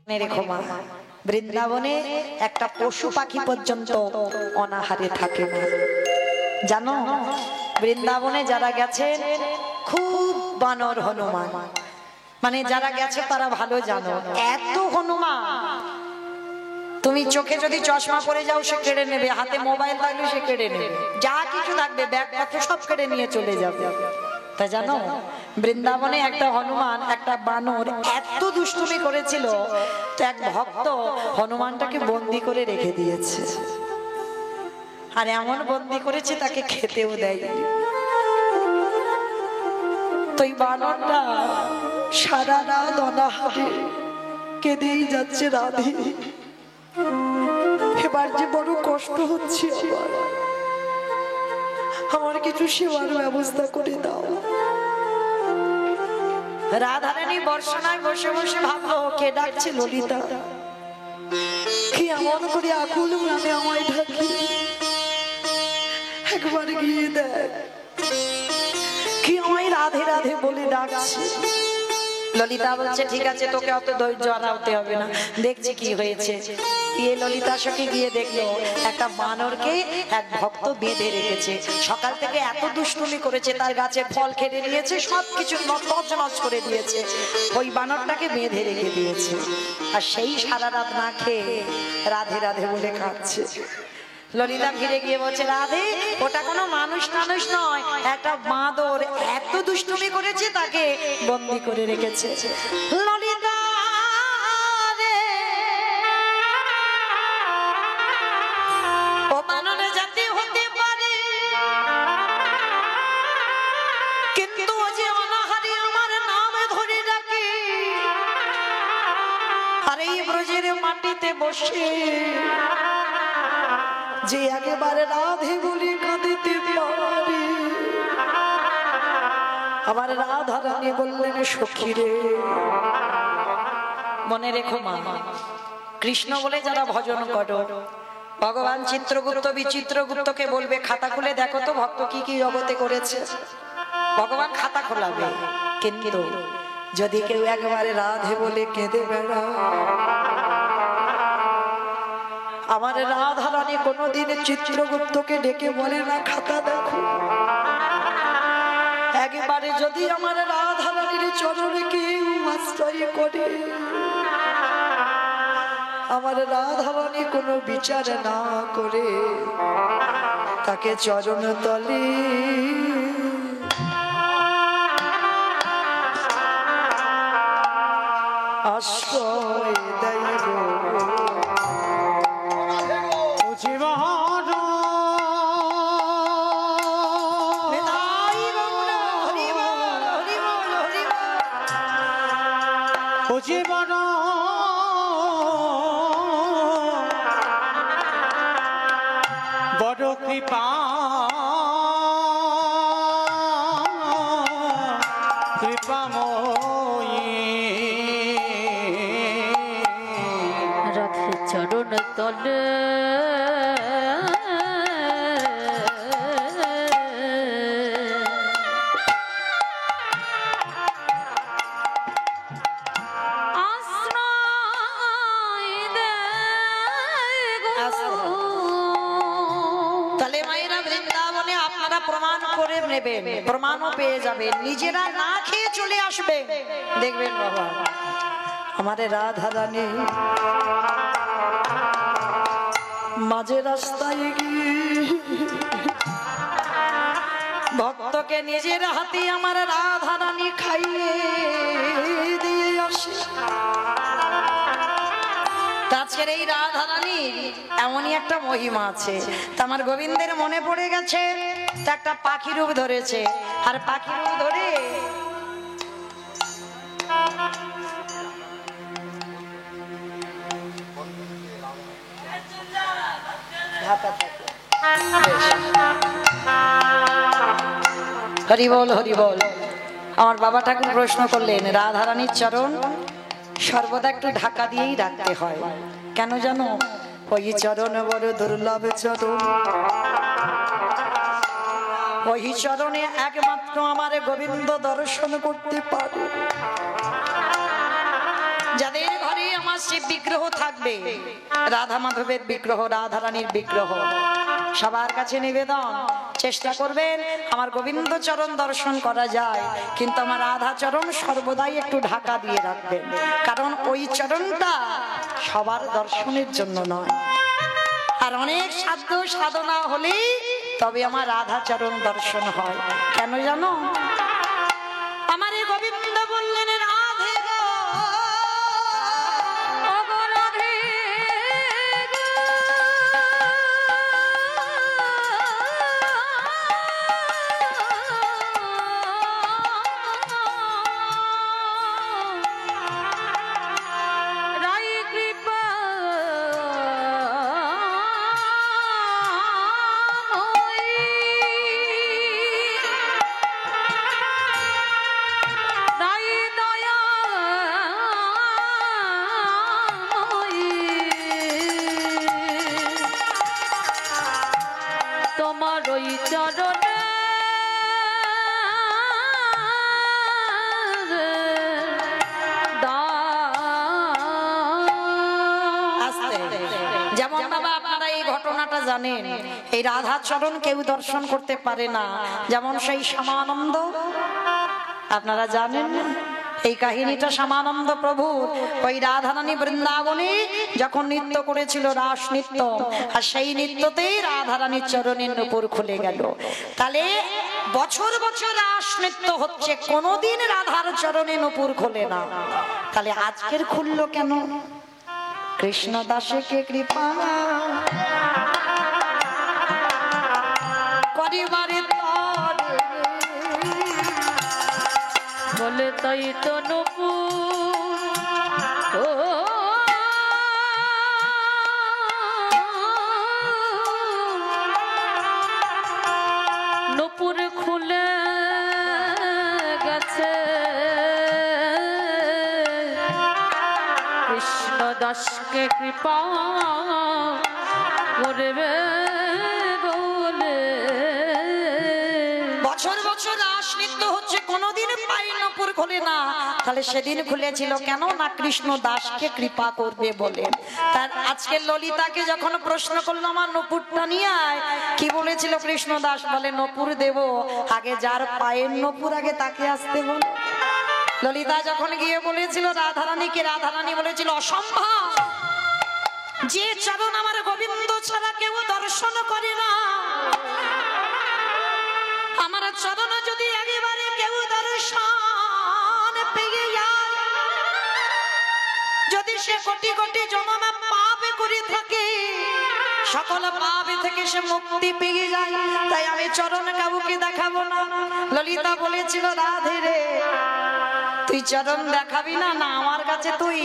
রেখো মা, বৃন্দাবনে একটা পশু পাখি পর্যন্ত অনাহারে থাকে না জানো। বৃন্দাবনে যারা গেছে খুব বানর হনুমান, মানে যারা গেছে তারা ভালো জানো। এত হনুমান, তুমি চোখে যদি চশমা পরে যাও সে কেড়ে নেবে, হাতে মোবাইল থাকলে সে কেড়ে নেবে, যা কিছু থাকবে ব্যাগপত্র সব কেড়ে নিয়ে চলে যাবে। তা জানো বৃন্দাবনে একটা হনুমান, একটা বানর এত দুষ্টুমি করেছিল, তো এক ভক্ত হনুমানটাকে বন্দি করে রেখে দিয়েছে। আর এমন বন্দি করেছে তাকে খেতেও দেয়নি। তো এই বানরটা সারা রাত অনাহারে কেঁদেই যাচ্ছে, রাধে এবার যে বড় কষ্ট হচ্ছে, আমার কিছু সেবার ব্যবস্থা করে দাও। রাধারানী বর্ষণায় বসে বসে ভাবলো কে ডাকছে, ললিতা। কি এমন করে আকুল প্রাণে আমায় ডাকি, একবার গিয়ে দেখ কি আমায় রাধে রাধে বলে ডাকছে। ললিতা বলছে ঠিক আছে, তোকে অত ধৈর্য হারাতে হবে না, দেখছি কি হয়েছে। গিয়ে ললিতা সখী গিয়ে দেখলো একটা বানরকে এক ভক্ত বেঁধে রেখেছে। সকাল থেকে এত দুষ্টুমি করেছে, তার গাছে ফল কেড়ে নিয়েছে, সবকিছু তছনছ করে দিয়েছে। ওই বানরটাকে বেঁধে রেখে দিয়েছে, আর সেই সারা রাত না খেয়ে রাধে রাধে বলে খাচ্ছে। ললিতা ফিরে গিয়ে বলছে রাধে, ওটা কোনো মানুষ টানুষ নয়, একটা বাঁদর এত দুষ্টুমি করেছে তাকে বন্দি করে রেখেছে। ললিতা রে, ও বানরে জাতি হতে পারে, কিন্তু ও যে অনাহারে আমার নাম ধরে ডাকে, আর এই ব্রজের মাটিতে বসে যে একেবারে রাধে বলে কাঁদিতে পারে। আমার রাধা রানী বললেন সখী রে, মনে রেখো মা, কৃষ্ণ বলে যারা ভজন করো, ভগবান চিত্রগুপ্ত বিচিত্রগুপ্তকে বলবে খাতা খুলে দেখো তো ভক্ত কি কি জগতে করেছে। ভগবান খাতা খোলাবে, কিন্তু যদি কেউ একবারে রাধে বলে কেঁদে বেড়া, আমার রাধা রানী কোনোদিন চিত্রগুপ্তকে ডেকে বলে না খাতা দেখো। একবারে যদি আমার রাধা রানীর চরণে কেউ আশ্রয় করে, আমার রাধা রানী কোনো বিচার না করে তাকে চরণ তলে আশ্রয় দেয় গো। জীবন বড় কৃপা, কৃপাময়ী রাধে চরণ তলে প্রমাণও পেয়ে যাবেন, নিজেরা না খেয়ে চলে আসবে, দেখবেন বাবা আমাদের রাধা রানী মাঝে রাস্তায় গিয়ে ভক্তকে নিজের হাতে আমার রাধা রানী খাইয়ে দিয়ে আসে। আজকের এই রাধা রানীর এমনই একটা মহিমা আছে। আমার গোবিন্দের মনে পড়ে গেছে, একটা পাখি রূপ ধরেছে, আর পাখি রূপ ধরে হরি বল হরি বল। আমার বাবা ঠাকুর প্রশ্ন করলেন রাধা রানীর চরণ সর্বদা একটু ঢাকা দিয়েই রাখতে হয় কেন জানো? ওই চরণ বড় দুর্লভ চরণ, ওই চরণে একমাত্র আমার গোবিন্দ দর্শন করতে পারে। যাদের ঘরে আমার শিব বিগ্রহ থাকবে, রাধা মাধবের বিগ্রহ, রাধা রানীর বিগ্রহ, সবার কাছে নিবেদন চেষ্টা করবেন আমার গোবিন্দ চরণ দর্শন করা যায়, কিন্তু আমার রাধা চরণ সর্বদাই একটু ঢাকা দিয়ে রাখবেন, কারণ ওই চরণটা সবার দর্শনের জন্য নয়। আর অনেক সাধ্য সাধনা হলেই তবে আমার রাধা চরণ দর্শন হয়। কেন জানো? আমার এই গোবিন্দ বললেন রাধে গো, ওগো রাধে গো, রাই কৃপা তোমার ওই চরণে যেমন বাবা আপনারা এই ঘটনাটা জানেন, এই রাধা চরণ কেউ দর্শন করতে পারে না, যেমন সেই শ্যামানন্দ আপনারা জানেন এই কাহিনীটা। শ্যামানন্দ প্রভু ওই রাধারানী বৃন্দাবনে যখন নৃত্য করেছিল, রাস নৃত্য, আর সেই নৃত্যতেই রাধারানীর চরণের নূপুর খুলে গেল। তাহলে বছর বছর রাস নৃত্য হচ্ছে, কোনোদিন রাধার চরণে নূপুর খোলে না, তাহলে আজকের খুললো কেন? কৃষ্ণ দাসে কে কৃপা করিবারে বলে তাই তো নূপুর খুলে গেছে, কৃষ্ণ দাসকে কৃপা করবে বলে। বছর বছর রাস নৃত্য হচ্ছে, কোনোদিন পায়ের নূপুর খোলে না, তাহলে সেদিন খুলেছিল কেন? না কৃষ্ণ দাসকে কৃপা করবে বলে। তার আজকে ললিতাকে যখন প্রশ্ন করলো আমার নূপুরটা নিয়ে আয়, কি বলেছিল কৃষ্ণ দাস? বলে নূপুর দেব, আগে যার পায়ের নূপুর আগে তাকে আসতে বল। ললিতা যখন গিয়ে বলেছিল রাধারানীকে, রাধারানী বলেছিল অসম্ভব, যে চরণ আমার গোবিন্দ ছাড়া কেউ দর্শন করে না, আমার চরণ যদি একেবারে কেউ দর্শন পেয়ে যায়, যদি সে কোটি কোটি জন্ম পাপ করে থাকে, সকল পাপ থেকে সে মুক্তি পেয়ে যায়, তাই আমি চরণ কাউকে দেখাবো না। ললিতা বলেছিল রাধে রে, তুই চরণ দেখাবি না? না, আমার কাছে তুই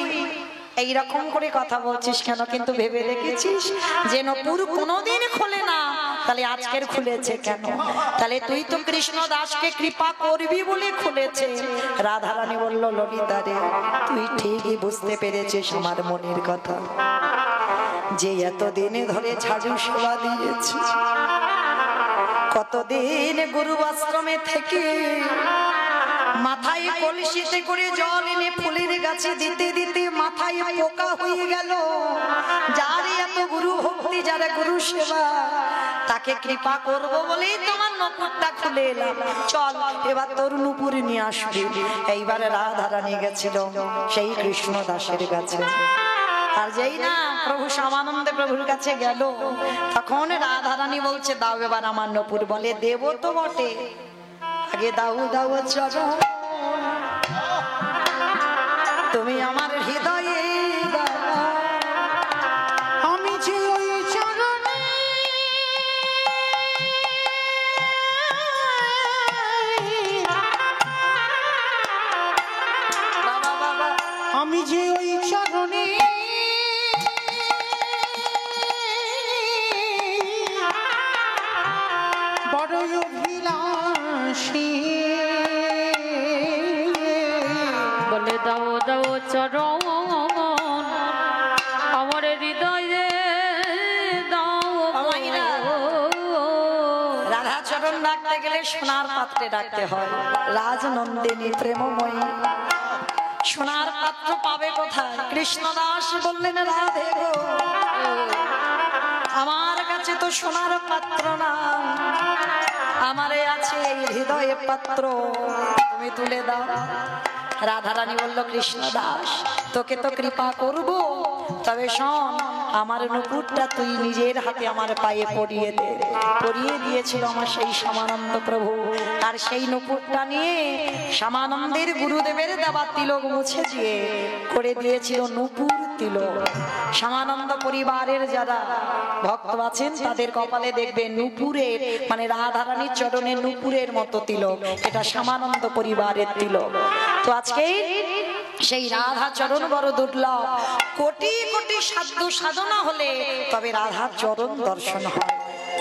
এইরকম করে কথা বলছিস কেন? কিন্তু ভেবে দেখেছিস যে নূপুর কোনোদিন খোলে না, তাহলে আজকের খুলেছে কেন? তাহলে তুই তো কৃষ্ণ দাসকে কৃপা করবি বলে খুলেছে। রাধারানী বলল ললিতা রে, তুই ঠিকই বুঝতে পেরেছিস আমার মনের কথা, যে এতদিনে ধরে ঝাড়ু সেবা দিয়েছি, কতদিন গুরু আশ্রমে থেকে মাথায় কলসিতে করে জল এনে ফুলের গাছে দিতে দিতে মাথায় পোকা হয়ে গেল। যার এত গুরু ভক্তি, যারা গুরু সেবা, তাকে কৃপা করব বলেই তোমার নূপুরটা খুলে এলাম। চল এবার তোর নূপুর নিয়ে আসবি। এইবারে রাধারানী গেছিল সেই কৃষ্ণ দাসের কাছে, আর যেই না প্রভু শ্যামানন্দ প্রভুর কাছে গেল, তখন রাধারানী বলছে দাও এবার আমার নূপুর। বলে দেব তো বটে, আগে দাও দাও চরণ, তুমি আমার হৃদয়ে দাও। আমি যে ওই চরণে বাবা বাবা, আমি যে ওই চরণে বড়ই অভিলাষী, বলে দাও দাও চরণ আমার হৃদয়ে দাও। রাধা চরণ ডাকতে গেলে সোনার পাত্রে ডাকতে হয়, রাজনন্দিনী প্রেমময়ী। সোনার পাত্র পাবে কোথায়? কৃষ্ণদাস বললেন রাধে গো, আমার কাছে তো সোনার পাত্র না, আমারে আছে এই হৃদয়ে পাত্র, তুমি তুলে দাও। রাধারানী বলল কৃষ্ণদাস তোকে তো কৃপা করব, তবে শোন আমার নুপুরটা তুই নিজের হাতে আমার পায়ে পরিয়ে দে। পরিয়ে দিয়েছিল আমার সেই শ্যামানন্দ প্রভু, আর সেই নুপুরটা নিয়ে শ্যামানন্দের গুরুদেবের দেওয়া তিলক মুছে দিয়ে করে দিয়েছিল নুপুর তিলক। শ্যামানন্দ পরিবারের যারা ভক্ত আছেন তাদের কপালে দেখবে নুপুরের মানে রাধারানীর চরণের নুপুরের মতো তিলক, এটা শ্যামানন্দ পরিবারের তিলক। তো আজকে সেই রাধা চরণ বড় দুর্লভ, কোটি কোটি সাধ্য সাধনা হলে তবে রাধা চরণ দর্শন হয়।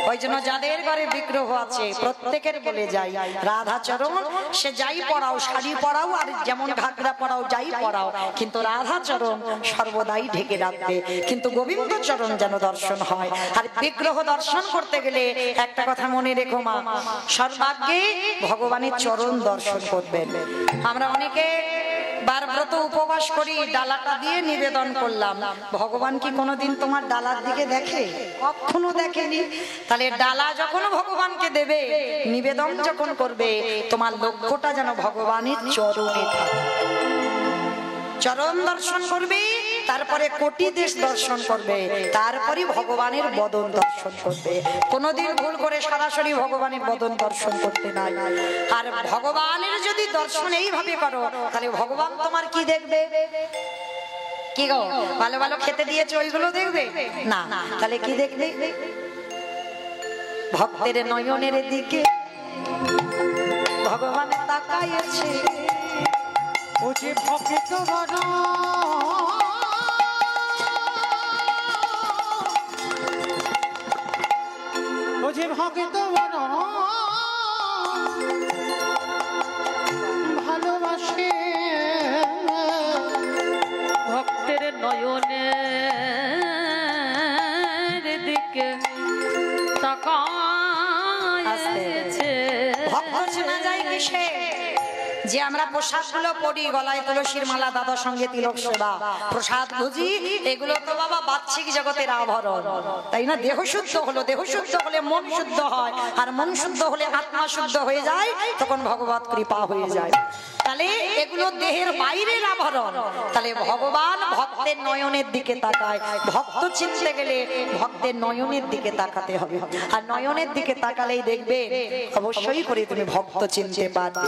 ওই জন্য যাদের ঘরে বিগ্রহ আছে প্রত্যেকের বলে যাই রাধা চরণ সে যাই পড়াও, শাড়ি পরাও আর যেমন ঘাগরা পরাও যাই পরাও, কিন্তু রাধা চরণ সর্বদাই ঢেকে রাখবে, কিন্তু গোবিন্দ চরণ যেন দর্শন হয়। আর বিগ্রহ দর্শন করতে গেলে একটা কথা মনে রেখো মা, সর্বাগ্যে ভগবানের চরণ দর্শন করবেন। আমরা অনেকে বারব্রত উপবাস করি, ডালাটা দিয়ে নিবেদন করলাম, ভগবান কি কোনোদিন তোমার ডালার দিকে দেখে? কখনো দেখেনি। তাহলে ডালা যখন ভগবানকে দেবে, নিবেদন যখন করবে, তোমার লক্ষ্যটা যেন ভগবানের চরণে থাকে। চরণ দর্শন করবে, তারপরে কোটি দেশ দর্শন করবে, তারপরে ভগবানের বদন দর্শন করবে। কোনোদিন ভুল করে সরাসরি ভগবানের বদন দর্শন করতে নাই। আর ভগবানের যদি দর্শন এইভাবে করো, তাহলে ভগবান তোমার কি দেখবে? কি গো, ভালো ভালো খেতে দিয়েছে ওইগুলো দেখবে না, তাহলে কি দেখবে? ভক্তের নয়নের দিকে ভগবান তাকাইছে, ও যে ভক্ত বড়, ও যে ভক্ত বড় ভালোবাসে, ভক্তের নয়নের দিকে তাকাইছে। ভক্ত শোনা যায় কিসে? যে আমরা প্রসাদ গুলো পড়ি, গলায় তুলসীর মালা, দাদার সঙ্গে তিলক সেবা, প্রসাদ ভুজি, এগুলো তো বাবা বাহ্যিক জগতের আভরণ, তাই না? দেহ শুদ্ধ হলো, দেহ শুদ্ধ হলে মন শুদ্ধ হয়, আর মন শুদ্ধ হলে আত্মা শুদ্ধ হয়ে যায়, তখন ভগবত কৃপা হয়ে যায়। তাহলে এগুলো দেহের বাইরের আভরণ। তাহলে ভগবান ভক্তের নয়নের দিকে তাকায়। ভক্ত চিনতে গেলে ভক্তের নয়নের দিকে তাকাতে হবে, আর নয়নের দিকে তাকালেই দেখবে অবশ্যই করে তুমি ভক্ত চিনতে পারবে।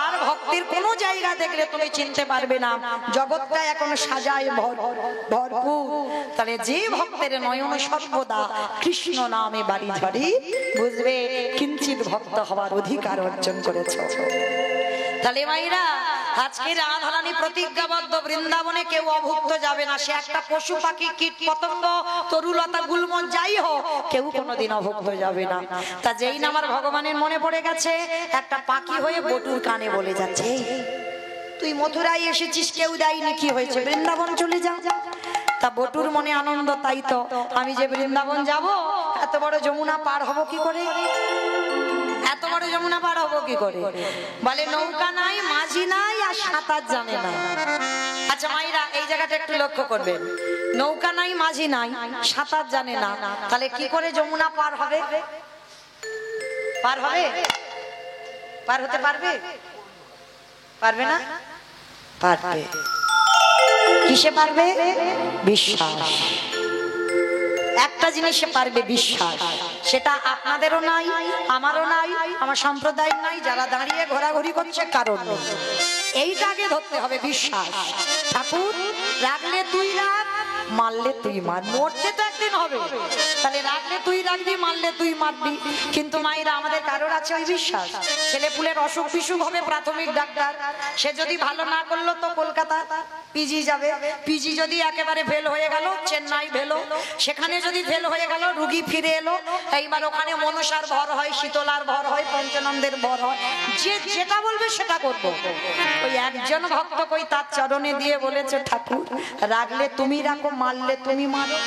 আর ভক্তের কোন জায়গা দেখলে তুমি চিনতে পারবে না, জগৎটা এখন সাজায় ভরপুর। তাহলে যে ভক্তের নয়ন সর্বদা কৃষ্ণ নামে বাড়ি ঝরে, বুঝবে কিঞ্চিত ভক্ত হওয়ার অধিকার অর্জন করেছ। তাহলে মাইরা আজকে রাধারানী প্রতিজ্ঞাবদ্ধ, বৃন্দাবনে কেউ অভুক্ত যাবে না। সে একটা পশু পাখি, কীট পতঙ্গ, তরুলতা গুলমন যাই হোক, কেউ কোনোদিন অভুক্ত যাবে না। তা যেই না আমার ভগবানের মনে পড়ে গেছে, একটা পাখি হয়ে বটুর কানে বলে যাচ্ছে, তুই মথুরায় এসেছিস, কেউ দেয়নি, কি হয়েছে? বৃন্দাবন চলে যা। তা বটুর মনে আনন্দ, তাই তো আমি যে বৃন্দাবন যাব, এত বড় যমুনা পার হব কি করে? এত বড় যমুনা পার হবো কি করে? বলে নৌকা নাই, মাঝি নাই, আর সাঁতার জানে না। আচ্ছা মাইরা এই জায়গাটা একটু লক্ষ্য করবেন, নৌকা নাই, মাঝি নাই, সাঁতার জানে না, তাহলে কি করে যমুনা পার হবে? পার হবে? পার হতে পারবে? পারবে না? পারবে। কিসে পারবে? বিশ্বাস। একটা জিনিসে পারবে, বিশ্বাস। সেটা আপনাদেরও নাই, আমারও নাই, আমার সম্প্রদায় নাই, যারা দাঁড়িয়ে ঘোরাঘুরি করছে কারণ নেই। এইটা আগে ধরতে হবে, বিশ্বাস। ঠাকুর রাখলে তুই রাখ, মারলে তুই মার, মরতে তো একদিন হবে। তাহলে রাখলে তুই রাখবি, মারলে তুই মারবি। কিন্তু মায়েরা আমাদের কারোর আছে ওই বিশ্বাস? ছেলে পুলের অসুখ বিসুখ হবে, প্রাথমিক ডাক্তার, সে যদি ভালো না করলো তো কলকাতা পিজি যাবে। পিজি যদি একেবারে ফেল হয়ে গেল, চেন্নাই ফেল, সেখানে যদি ফেল হয়ে গেল, রুগী ফিরে এলো, এইবার ওখানে মনসার ভর হয়, শীতলার ভর হয়, পঞ্চানন্দের ভর হয়, যে যেটা বলবে সেটা করবো। ওই একজন ভক্ত কই তার চরণে দিয়ে বলেছে, ঠাকুর রাখলে তুমি রাখো, মারলে তুমি মারো।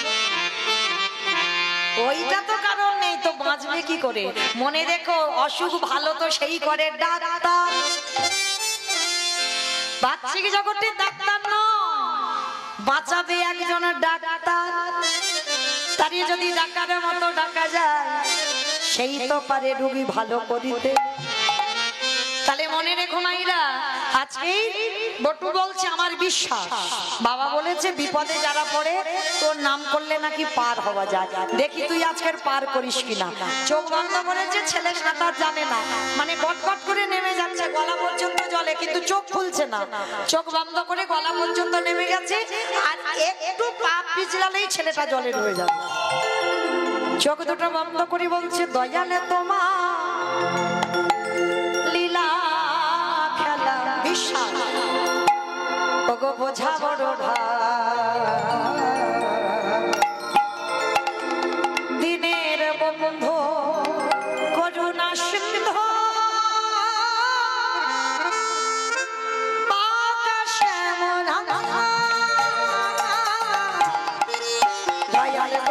ওইটা তো কারণ নেই, তো বাঁচবে কি করে? মনে রেখো, অসুখ ভালো তো সেই করে ডাক্তার। বাচ্চিক জগতের ডাক্তার নয়, বাঁচাবে একজনের ডাক্তার। তারই যদি ডাক্তারের মতো ডাকা যায়, সেই তো পারে রোগী ভালো করিতে। তাহলে মনে রেখো মাইরা, আজকেই বটু বলছে আমার বিশ্বাস, বাবা বলেছে বিপদে যারা পড়ে তোর নাম করলে নাকি পার হওয়া যায়। দেখি তুই আজকের পার করিস কিনা। চোখ বন্ধ করেছে, ছেলে সাঁতার জানে না, মানে গটগট করে নেমে যাচ্ছে, গলা পর্যন্ত জলে, কিন্তু চোখ খুলছে না। চোখ বন্ধ করে গলা পর্যন্ত নেমে গেছে, আর একটু পা পিছলালেই ছেলেটা জলে ডুবে যাবে। চোখ দুটো বন্ধ করে বলছে, দয়ালে তোমার লীলা খেলা বিশ্বাস, ওগো বোঝা বড় দিনের বন্ধু করুণা সিন্ধু দয়ালে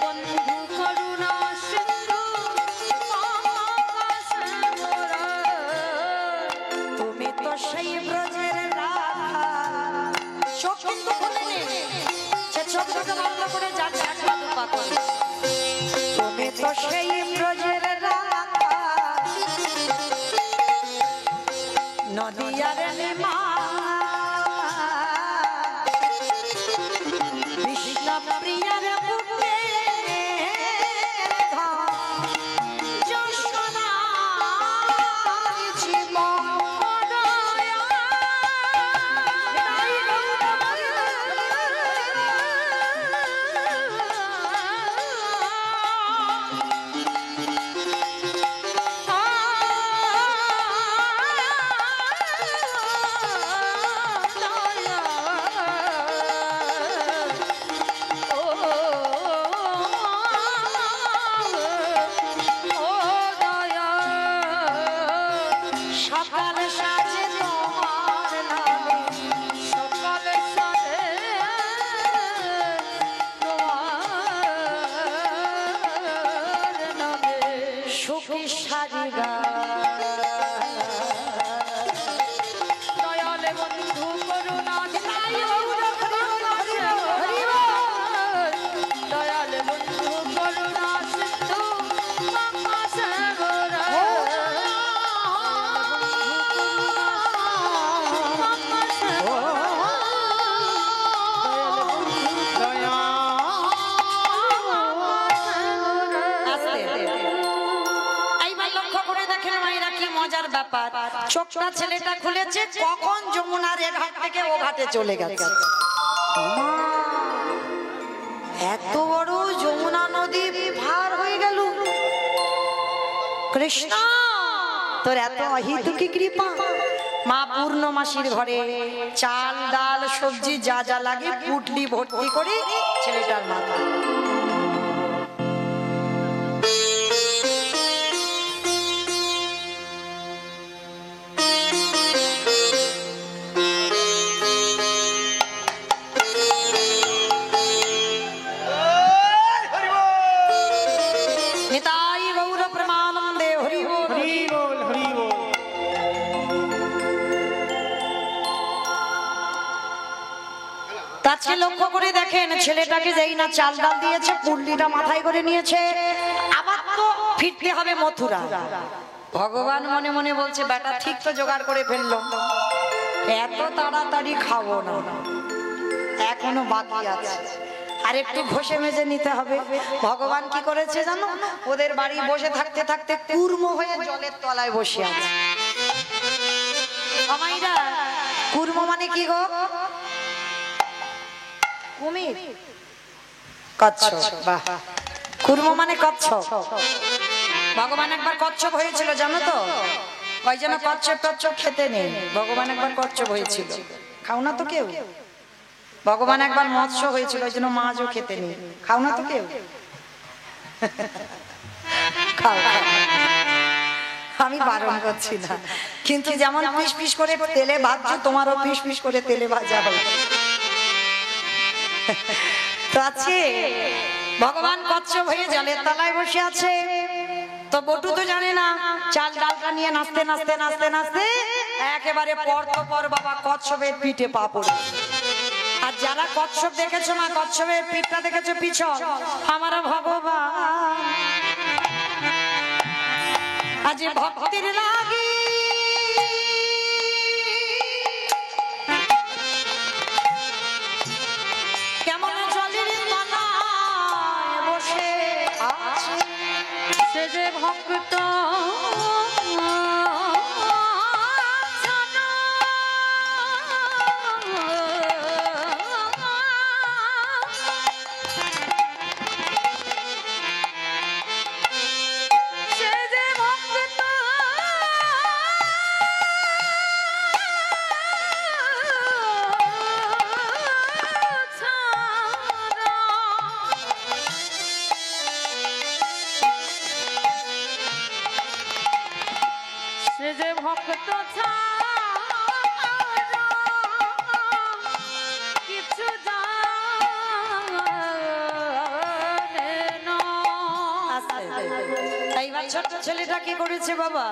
বন্ধু করুণা সিন্ধু তুমি তো সেই ব্রজের রাখা, নদিয়ার নেমা বিষ্ণু প্রিয়ার পুত্রে যশোদা জীবন চোখটা ছেলেটা খুলেছে, কখন যমুনার এ ঘাট থেকে ও ঘাটে চলে গেছে। এত বড় যমুনা নদী পার হয়ে গেল। কৃষ্ণ তোর এত অহিতুকি কৃপা। মা পূর্ণমাসীর ঘরে চাল ডাল সবজি যা যা লাগে পুটলি ভর্তি করে ছেলেটার মাথা। লক্ষ্য করে দেখেন, ছেলেটাকে যেই না চাল ডাল দিয়েছে, পুল্লিটা মাথায় করে নিয়েছে, আবার তো ফিরতে হবে মথুরা। ভগবান মনে মনে বলছে, বেটা ঠিক তো জোগাড় করে ফেললো, এত তাড়াতাড়ি খাবো না, এখনো বাকি আছে, আর একটু ঘষে মেজে নিতে হবে। ভগবান কি করেছে জানো? ওদের বাড়ি বসে থাকতে থাকতে কুর্ম হয়ে জলের তলায় বসে আছে। আমাইরা কুর্ম মানে কি গো? কুমির। কচ্ছপ, বাহ। কুর্ম মানে কচ্ছপ। ভগবান একবার কচ্ছপ হয়েছিল জানো তো, ওই জন্য কচ্ছপ টচ্ছপ খেতে নেই। ভগবান একবার কচ্ছপ হয়েছিল, খাও না তো কেউ। ভগবান একবার মৎস্য হয়েছিল, ওই জন্য মাছও খেতে নেই, খাও না তো কেউ। খাও খাও, আমি বারণ করছি না, কিন্তু যেমন পিস পিস করে তেলে ভাজছো, তোমারও পিস পিস করে তেলে ভাজা হবে। তো আছে ভগবান কচ্ছপ হয়ে জলের তলায় বসে আছে। তো বটু তো জানে না, চাল ডালটা নিয়ে নাচতে নাচতে নাচতে নাচতে একেবারে পর তো পর বাবা কচ্ছপের পিঠে পা পড়ে। আর যারা কচ্ছপ দেখেছো না, কচ্ছপের পিঠটা দেখেছো পিছন, আমার ভগবান আজ ভক্তির লাগি কেমন জলের তলায় বসে আছে। সে যে ভক্ত ভক্ত কিছু এইবার ছোট্ট ছেলেটা কি করেছে বাবা,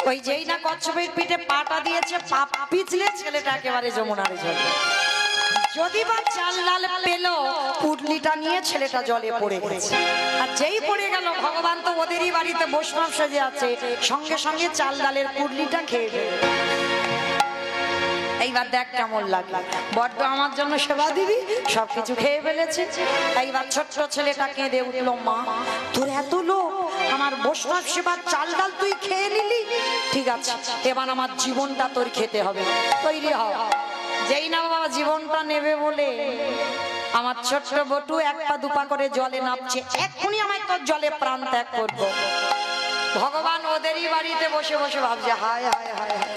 ওই যেই না কচ্ছপের পিঠে পাটা দিয়েছে, পা পিছলে ছেলেটা একেবারে যমুনার জলে। যদি বা চাল ডাল পেল, পুটলিটা নিয়ে ছেলেটা জলে পড়ে গেছে। আর যেই পড়ে গেল, ভগবান তো ওদেরই বাড়িতে বৈষ্ণব সেজে আছে, সঙ্গে সঙ্গে চাল ডালের পুটলিটা খেয়ে ফেলে। এইবার দেখ কেমন লাগলো, বড্ড আমার জন্য সেবা দিবি, সবকিছু খেয়ে ফেলেছে। এইবার ছোট্ট ছেলেটা কেঁদে উঠলো, মা তোর এত লোক, আমার বৈষ্ণব সেবার চাল ডাল তুই খেয়ে নিলি, ঠিক আছে এবার আমার জীবনটা তোর খেতে হবে, তৈরি হ। যেই না বাবা জীবনটা নেবে বলে আমার ছোট্ট বটু এক পা দুপা করে জলে নামছে, এক্ষুনি আমায় তোর জলে প্রাণ ত্যাগ করবো। ভগবান ওদেরই বাড়িতে বসে বসে ভাবছে, হায় হায় হায় হায়,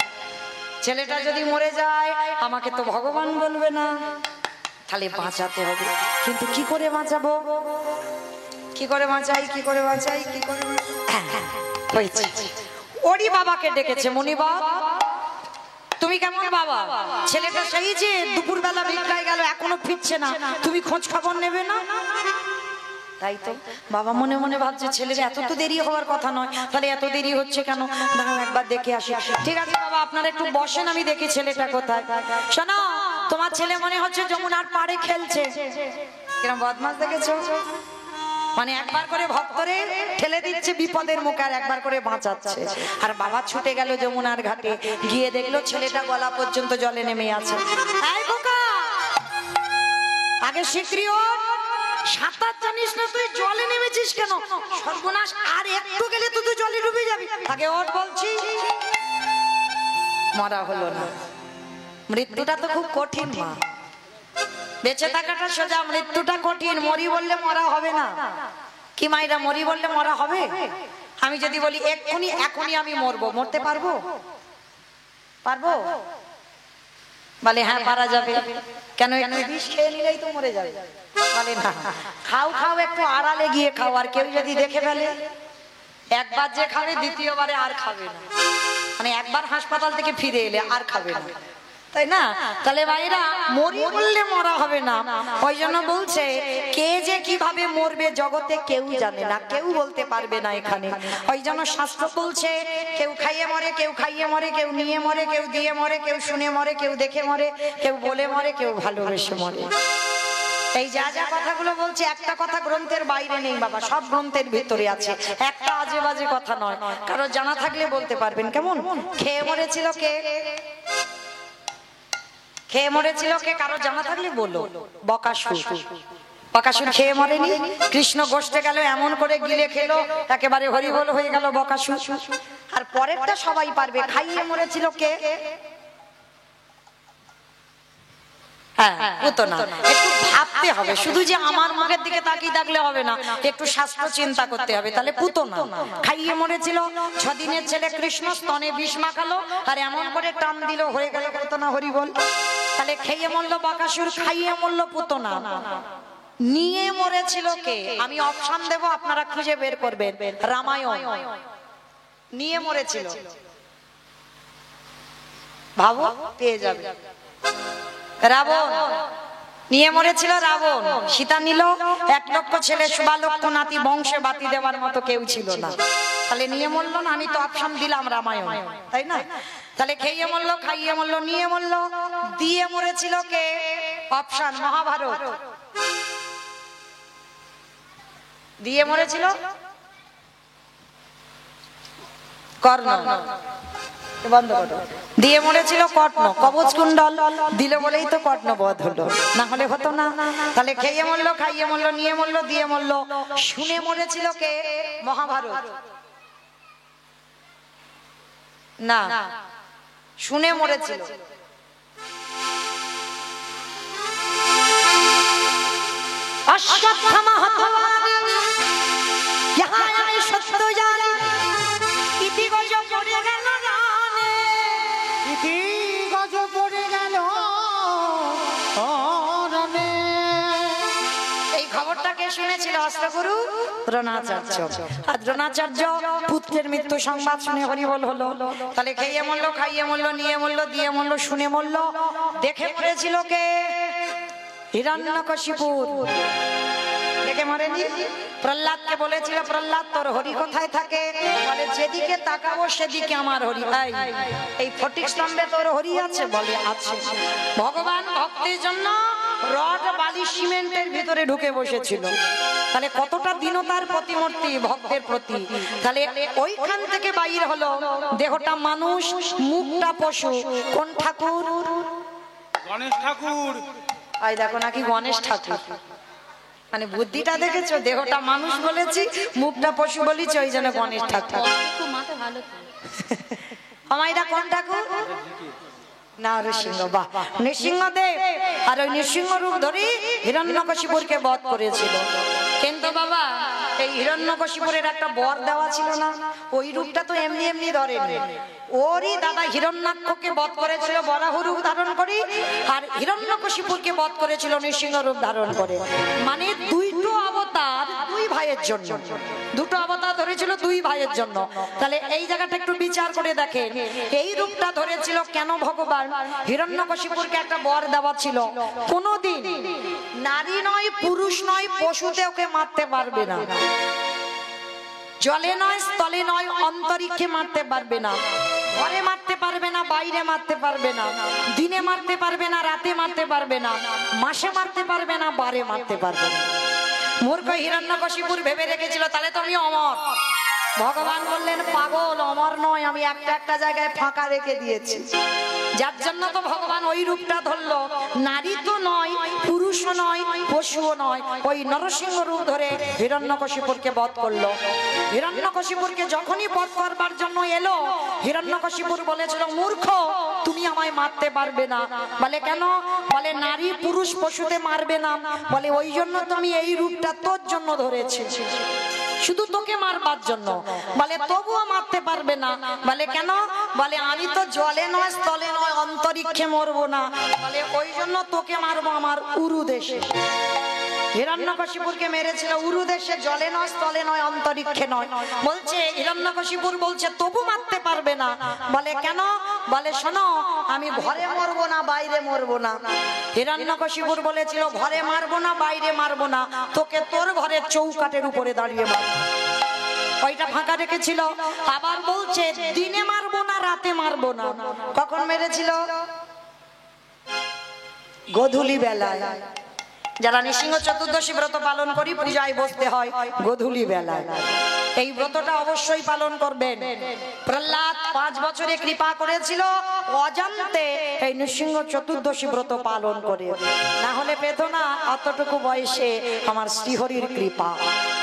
ছেলেটা যদি মরে যায় আমাকে তো ভগবান বলবে না, তাহলে বাঁচাতে হবে। কিন্তু কি করে বাঁচাবো, কি করে বাঁচাই, কি করে বাঁচাই, কি করে হয়েছে। ওরই বাবাকে ডেকেছে, মণিবাবা তুমি কেমন বাবা, ছেলেটা সেই যে দুপুর বেলা ভিক্ষায় গেল, এখনো ফিরছে না, তুমি খোঁজ খবর নেবে না? তাই তো বাবা মনে মনে ভাবছে, ছেলের এত তো দেরি হওয়ার কথা নয়, তাহলে এত দেরি হচ্ছে কেন, দাঁড়াও একবার দেখে আসি। ঠিক আছে বাবা আপনারা একটু বসেন, আমি দেখি ছেলেটা কোথায়। শোনো, তোমার ছেলে মনে হচ্ছে যমুনার পাড়ে খেলছে। কিরম বদমাস দেখেছো, মানে একবার করে ভক্তরে ঠেলে দিচ্ছে বিপদের মুখে, আর একবার করে বাঁচাচ্ছে। আর বাবা ছুটে গেল যমুনার ঘাটে, গিয়ে দেখলো ছেলেটা গলা পর্যন্ত জলে নেমে আছে। এই বোকা, আগে শিগগিরই ওঠ, সাঁতার জানিস না তুই, জলে নেমেছিস কেন? সর্বনাশ, আর একটু গেলে তুই জলে ডুবে যাবি, আগে ওঠ বলছি। মরা হলো না, মৃত্যুটা তো খুব কঠিন মা, বেঁচে থাকাটা সোজা, মৃত্যুটা কঠিন। মরি বললে মরা হবে না, কি মাইরা মরি বললে মরা হবে? আমি যদি বলি এক্ষুনি এখনই আমি মরবো, মরতে পারবো? পারবো? বলে হ্যাঁ পারা যাবে। কেন? একটু বিষ খেয়ে নিলেই তো মরে যাবে। বলে না, খাও খাও, একটু আড়ালে গিয়ে খাও, আর কেউ যদি দেখে ফেলে, একবার যে খাবে দ্বিতীয়বারে আর খাবে না, মানে একবার হাসপাতাল থেকে ফিরে এলে আর খাবে না, তাই না? তাহলে ভাইরা মরি বললে মরা হবে না, ওই জন্য বলছে কে যে কিভাবে মরবে জগতে কেউ জানে না, কেউ বলতে পারবে না এখানে। ওই জন্য শাস্ত্র বলছে কেউ খাইয়ে মরে, কেউ খাইয়ে মরে, কেউ নিয়ে মরে, কেউ দিয়ে মরে, কেউ শুনে মরে, কেউ দেখে মরে, কেউ বলে মরে, কেউ ভালোবেসে মরে। এই যা যা কথাগুলো বলছে, একটা কথা গ্রন্থের বাইরে নেই বাবা, সব গ্রন্থের ভিতরে আছে, একটা আজে বাজে কথা নয়। কারো জানা থাকলে বলতে পারবেন। কেমন খেয়ে মরেছিল কে, খেয়ে মরেছিল কে, কারো জানা থাকলে বলো। বকাসুর, বকাসুর খেয়ে মরেনি, কৃষ্ণ গোষ্ঠে গেল এমন করে গিলে খেলো একেবারে হরিবল হয়ে গেল বকাসুর। আর পরেরটা সবাই পারবে, খাইয়ে মরেছিল কে? হ্যাঁ পুতনা। একটু ভাবতে আসতে হবে, শুধু যে আমার মুখের দিকে তাকিয়ে থাকলে হবে না, একটু স্বাস্থ্য চিন্তা করতে হবে। তাহলে পুতনা খাইয়ে মরেছিল, 6 দিনের ছেলে কৃষ্ণ স্তনে বিষ মাখালো আর এমন করে টান দিল হয়ে গেল পুতনা, হরি বল। তাহলে খেয়ে মরলো বাকাসুর, খাইয়ে মরলো পুতনা। নিয়ে মরেছিল কে? আমি অপশন দেব, আপনারা খুঁজে বের করবেন। রামায়ণ। নিয়ে মরেছিল, ভাবো পেয়ে যাবে। রাবণ নিয়ে মরেছিল, রাবণ। সীতা নিল, 1 লক্ষ ছেলে, 1 লক্ষ নাতি, বংশে বাতি দেওয়ার মতো কেউ ছিল না। তাহলে নিয়ে মরলো না? আমি তো অপশন দিলাম রামায়ণ, তাই না? তাহলে খেয়ে মরলো, খাইয়ে মরলো, নিয়ে মরলো। দিয়ে মরেছিল কে? অপশন মহাভারত। দিয়ে মরেছিল কর্ণ। বন্ধ করো। দিয়ে মরেছিল কর্ণ, কবচ কুণ্ডল দিল বলেই তো কর্ণ বধ হলো, না হলে হতো না। তাহলে খেয়ে মরলো, খাইয়ে মরলো, নিয়ে মরলো, দিয়ে মরলো। শুনে মরেছিল কে? মহাভারত। না, শুনে মরেছিল অশ্বত্থামা হতবাদ ইহা আমি সত্য জানি, ইতি গজ পড়ে গেল জানে, ইতি গজ পড়ে গেল অরণে। এই খবরটাকে শুনেছিল অষ্টগুরু দ্রোণাচার্য। আর দ্রোণাচার্য পুত্রের মৃত্যু সংবাদ শুনে হরিবল হলো। তাহলে খেয়ে মরলো, খাইয়ে মরলো, নিয়ে মরলো, দিয়ে মরলো, শুনে মরলো। দেখে মরেছিল কে? হিরণ্যকশিপু। দেখে মরেনি? প্রহ্লাদকে বলেছিল, প্রহ্লাদ তোর হরি কোথায় থাকে? বলে যেদিকে তাকাবো সেদিকে আমার হরি। এই ফটিক স্তম্ভে তোর হরি আছে? বলে আছে। ভগবান ভক্তের জন্য রড বালি সিমেন্টের ভিতরে ঢুকে বসেছিল। তাহলে কতটা দীনতার প্রতিমূর্তি ভক্তের প্রতি। তাহলে ওইখান থেকে বাইর হলো, দেহটা মানুষ, মুখটা পশু। কোন ঠাকুর? গণেশ ঠাকুর। আই দেখো নাকি গণেশ ঠাকুর। মানে বুদ্ধিটা দেখেছো? দেহটা মানুষ বলেছি, মুখটা পশু বলেছি, ওই জন্য গণেশ ঠাকুর। আমাইটা কোন ঠাকুর? না নৃসিংহ। বাহ, নৃসিংহদেব। আর ওই নৃসিংহ রূপ ধরে হিরণ্যকশিপুরকে বধ করেছিল। কিন্তু বাবা এই হিরণ্যকশিপুরের একটা বর দেওয়া ছিল না? ওই রূপটা তো এমনি এমনি ধরেনি। ওরই দাদা হিরণ্যাক্ষকে বধ করেছিল বরাহ রূপ ধারণ করে, আর হিরণ্যকশিপুরকে বধ করেছিল নৃসিংহ রূপ ধারণ করে। মানে দুইটো অবতার দুই ভাইয়ের জন্য, দুটো অবতার ধরেছিল দুই ভাইয়ের জন্য। তাহলে এই জায়গাটা একটু বিচার করে দেখেন, এই রূপটা ধরেছিল কেন? ভগবান হিরণ্যকশিপুরকে একটা বর দেওয়া ছিল, কোনোদিন নারী নয়, পুরুষ নয়, পশুতে ওকে মারতে পারবে না। জলে নয়, স্থলে নয়, অন্তরিক্ষে মারতে পারবে না। ঘরে মারতে পারবে না, বাইরে মারতে পারবে না, দিনে মারতে পারবে না, রাতে মারতে পারবে না, মাসে মারতে পারবে না, বারে মারতে পারবে না। মূর্খ হিরণ্যকশিপুর ভেবে রেখেছিল তাহলে তো আমি অমর। ভগবান বললেন পাগল, অমর নয়, আমি একটা একটা জায়গায় ফাঁকা রেখে দিয়েছি। যার জন্য তো ভগবান ওই রূপটা ধরলো। নারী তো নয়, পুরুষও নয়, পশুও নয়, ওই নরসিংহ রূপ ধরে হিরণ্যকশিপুরকে বধ করলো। হিরণ্যকশিপুরকে যখনই বধ করবার জন্য এলো, হিরণ্যকশিপুর বলেছিল মূর্খ, তুমি আমায় মারতে পারবে না। বলে কেন? বলে নারী পুরুষ পশুতে মারবে না। বলে ওই জন্য তো আমি এই রূপটা তোর জন্য ধরেছি, শুধু তোকে মারবার জন্য। বলে তবুও মারতে পারবে না। বলে কেন? বলে আমি তো জলে নয়, স্থলে নয়, অন্তরিক্ষে মরবো না। বলে ওই জন্য তোকে মারবো আমার উরু দেশে। হিরণ্যকশিপুরকে মেরেছিল উরু দেশে, জলে নয়, স্থলে নয়, অন্তরিক্ষে নয়। বলছে হিরণ্যকশিপুর বলছে তবু মারতে পারবে না। বলে কেন? বলে শোনো, আমি ঘরে মরবো না, বাইরে মরবো না। হিরণ্যকশিপুর বলেছিল ঘরে মারবো না, বাইরে মারবো না, তোকে তোর ঘরের চৌকাটের উপরে দাঁড়িয়ে মারবো। ওইটা ফাঁকা রেখেছিল। আবার বলছে দিনে মারবো না, রাতে মারবো না। কখন মেরেছিল? গোধূলি বেলায়। যারা নৃসিংহ চতুর্দশী ব্রত পালন করি, পূজায় বসতে হয় গোধূলি বেলায়। এই ব্রতটা অবশ্যই পালন করবেন। প্রহ্লাদ 5 বছরে কৃপা করেছিল অজান্তে এই নৃসিংহ চতুর্দশী ব্রত পালন করে, না হলে পেত না। অতটুকু বয়সে আমার শ্রীহরির কৃপা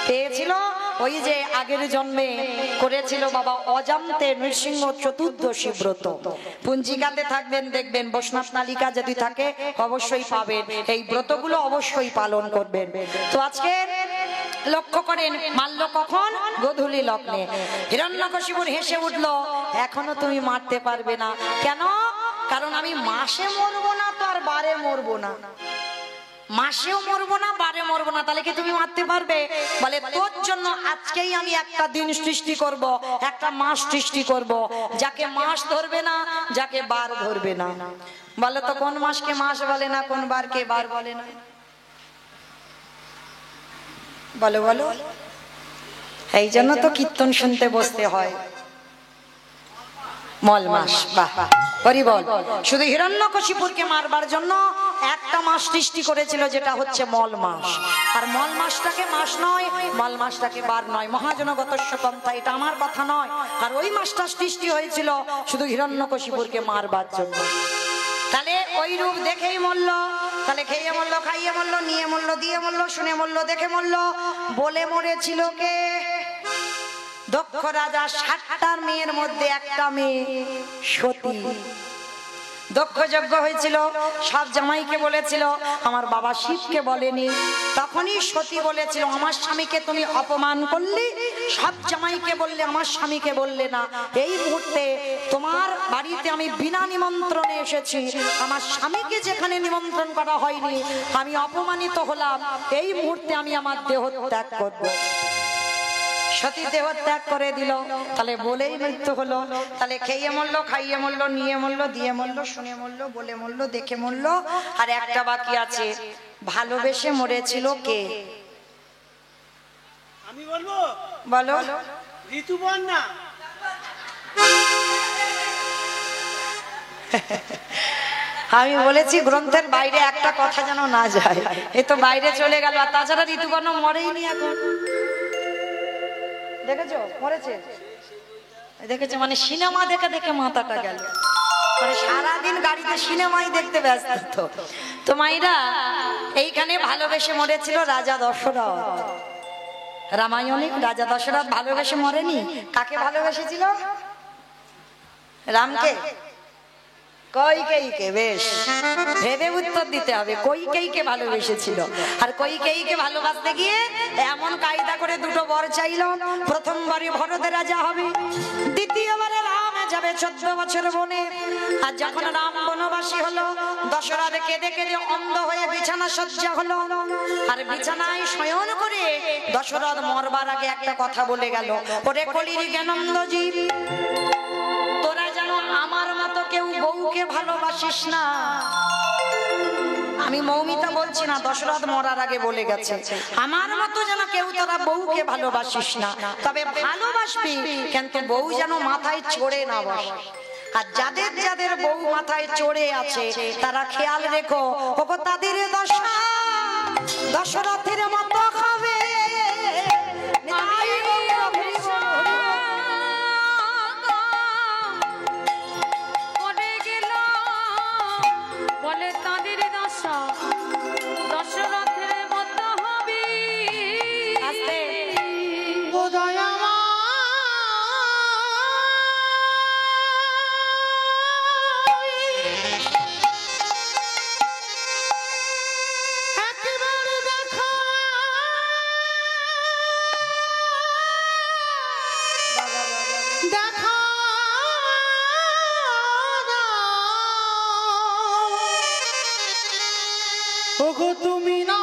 পেয়েছিল। ওই যে আগের জন্মে করেছিল বাবা অজান্তে নৃসিংহ চতুর্দশী ব্রত। পঞ্জিকাতে থাকবেন, দেখবেন বৈষ্ণব তালিকা যদি থাকে অবশ্যই পাবেন। এই ব্রতগুলো অবশ্যই পালন করবেন। তো আজকে লক্ষ্য করেন, মারল কখন? গোধূলি লগ্নে। হিরণ্যকশিপুর হেসে উঠলো, এখনো তুমি মারতে পারবে না। কেন? কারণ আমি মাসে মরবো না তো আর বারে মরবো না। মাসেও মরবো না, বারে মরবো না, তাহলে কি তুমি মারতে পারবে? বলে তোর জন্য আজকেই আমি একটা দিন সৃষ্টি করব, একটা মাস সৃষ্টি করব, যাকে মাস ধরবে না, যাকে বার ধরবে না। বলে তো কোন মাসকে মাস বলে না, কোন বারকে বার বলে না? বলো বলো। এই জন্য তো কীর্তন শুনতে বসতে হয়। মল মাস, বাহ হরি বল। শুধু হিরণ্যকশিপুরকে মারবার জন্য একটা মাস সৃষ্টি করেছিল, যেটা হচ্ছে মল মাস। আর মল মাসটাকে মাস নয়, মল মাসটাকে বার নয়। মহাজনগতস্য পন্থা, এটা আমার কথা নয়। আর ওই মাসটা সৃষ্টি হয়েছিল শুধু হিরণ্যকশিপুরকে মারবার জন্য। তাহলে ওই রূপ দেখেই মরল। তাহলে খেয়ে মরল, খাইয়ে মরল, নিয়ে মরল, দিয়ে মরল, শুনে মরল, দেখে মরল। বলে মরেছিল কে? দক্ষ রাজা 60টার মেয়ের মধ্যে একটা মেয়ে সতী। দক্ষ যজ্ঞ হয়েছিল, সব জামাইকে বলেছিল, আমার বাবা শিবকে বলেনি। তখনই সতী বলেছিল, আমার স্বামীকে তুমি অপমান করলে, সব জামাইকে বললে, আমার স্বামীকে বললে না। এই মুহূর্তে তোমার বাড়িতে আমি বিনা নিমন্ত্রণে এসেছি, আমার স্বামীকে যেখানে নিমন্ত্রণ করা হয়নি, আমি অপমানিত হলাম। এই মুহূর্তে আমি আমার দেহ ত্যাগ করব। সতী দেহ ত্যাগ করে দিল। তাহলে বলেই মৃত্যু হলো। তাহলে খেয়ে মরলো, খাইয়ে মরলো, নিয়ে মরলো, দিয়ে মরলো, শুনে মরলো, বলে মরলো, দেখে মরলো। আর একটা বাকি আছে, ভালোবেসে মরেছিল কে? আমি বলবো, বলো। ঋতুপর্ণা। আমি বলেছি গ্রন্থের বাইরে একটা কথা যেন না যায়। এ তো বাইরে চলে গেল। আর তাছাড়া ঋতুপর্ণা মরেইনি এখন। দেখেছো মরেছে? দেখেছো, মানে সিনেমা দেখে দেখে মাথাটা গেল। মানে সারাদিন গাড়িতে সিনেমাই দেখতে ব্যস্ত। তো মাইরা, এইখানে ভালোবেসে মরেছিল রাজা দশরথ। রামায়ণে রাজা দশরথ ভালোবেসে মরেনি। কাকে ভালোবেসেছিল? রামকে, কইকেয়ীকে। বেশ ভেবে উত্তর দিতে হবে। কইকেয়ীকে ভালোবেসেছিল। আর কইকেয়ীকে ভালোবাসতে গিয়ে এমন কায়দা করে দুটো বর চাইল। প্রথমবারে ভরত রাজা হবে, দ্বিতীয়বারে রাম যাবে 14 বছর বনে। আর যখন রাম বনবাসী হলো, দশরথ কেঁদে কেঁদে অন্ধ হয়ে বিছানা সজ্জা হলো। আর বিছানায় শয়ন করে দশরথ মরবার আগে একটা কথা বলে গেল, ওরে কলির জ্ঞানন্দ জীব, তোরা যেন আমার মতো কেউ বউকে ভালোবাসিস না। আমি মৌমিতা বলছি না, দশরথ মরার আগে বলে গেছে, আমার মতো যেন কেউ তোরা বউকে ভালোবাসিস না। তবে ভালোবাসবি, কিন্তু বউ যেন মাথায় চড়ে না বসে। আর যাদের যাদের বউ মাথায় চড়ে আছে, তারা খেয়াল রেখো, ওগো তাদের দশা দশরথের মতো হবে। বলে তাদের দশা দশরথের মতো হবে। আস্তে ওগো তুমি না